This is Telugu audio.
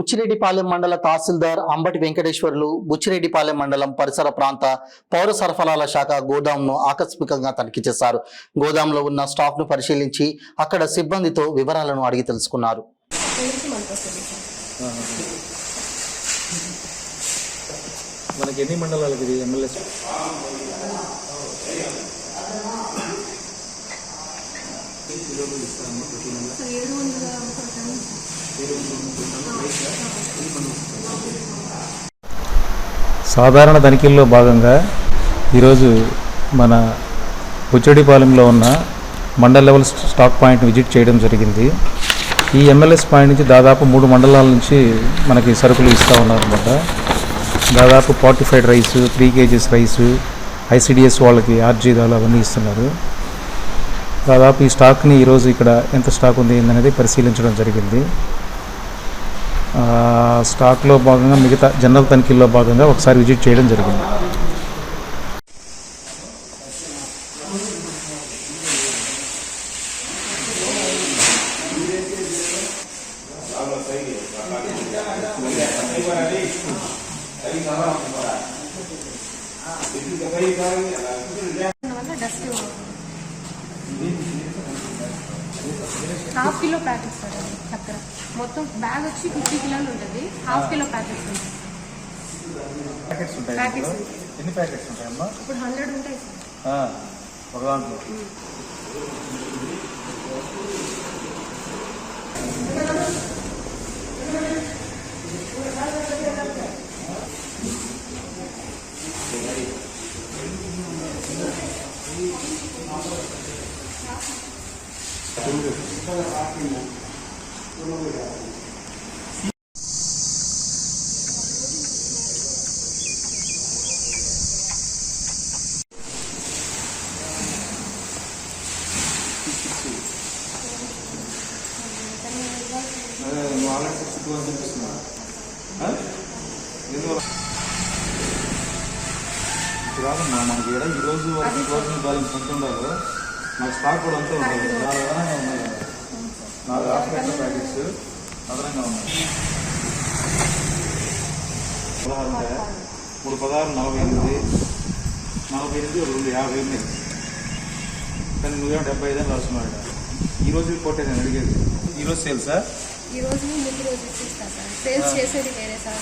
బుచ్చిరెడ్డిపాలెం మండల తహసీల్దార్ అంబటి వెంకటేశ్వర్లు బుచ్చిరెడ్డిపాలెం మండలం పరిసర ప్రాంత పౌర సరఫరాల శాఖ గోదాంను ఆకస్మికంగా తనిఖీ చేశారు. గోదాంలో ఉన్న స్టాక్ ను పరిశీలించి అక్కడ సిబ్బందితో వివరాలను అడిగి తెలుసుకున్నారు. మనకి ఎన్ని మండలాలకు ఇది ఎమ్మెల్యే? సాధారణ తనిఖీల్లో భాగంగా ఈరోజు మన బుచ్చిరెడ్డిపాలెంలో ఉన్న mandal level stock point visit చేయడం జరిగింది. ఈ ఎంఎల్ఎస్ పాయింట్ నుంచి దాదాపు 3 మండలాల నుంచి మనకి సరుకులు ఇస్తూ ఉన్నారన్నమాట. దాదాపు 45 రైస్, 3 kgs రైసు, ఐసిడిఎస్ వాళ్ళకి ఆర్జీ దాలు అవన్నీ ఇస్తున్నారు. దాదాపు ఈ స్టాక్ని ఈరోజు ఇక్కడ ఎంత స్టాక్ ఉంది అనేది పరిశీలించడం జరిగింది. స్టాక్లో భాగంగా మిగతా జనరల్ తనిఖీల్లో భాగంగా ఒకసారి విజిట్ చేయడం జరిగింది. హాఫ్ కిలో ప్యాకెట్స్ సార్ చక్కెర మొత్తం బ్యాగ్ వచ్చి 50 కిలోలు ఉంటుంది. హాఫ్ కిలో ప్యాకెట్స్ ఉంటాయి. ఎన్ని ప్యాకెట్స్ ఉంటాయమ్మా? ఇప్పుడు 100 ఉంటాయి సార్ ఒక దాంట్లో. కాదమ్మా, మనకి ఈరోజు బ్యాలెన్స్ ఎంత ఉండాలో నాకు స్టాక్ కూడా అంతే ఉంటుంది. అదనంగా ఉన్నాయి కదా, 4 హాఫ్ ప్యాకెట్స్ అదనంగా ఉన్నాయి. 16 ఉంటాయా? 3 16 48 48 50 ఉన్నాయి. కానీ నువ్వేమో 75 అని రాస్తున్నాడు. ఈరోజు రిపోర్ట్ నేను అడిగేది. ఈరోజు సేల్సా? ఈ రోజు ముందు రోజు ఇచ్చేస్తా సార్. సేల్స్ చేసేది వేరే సార్.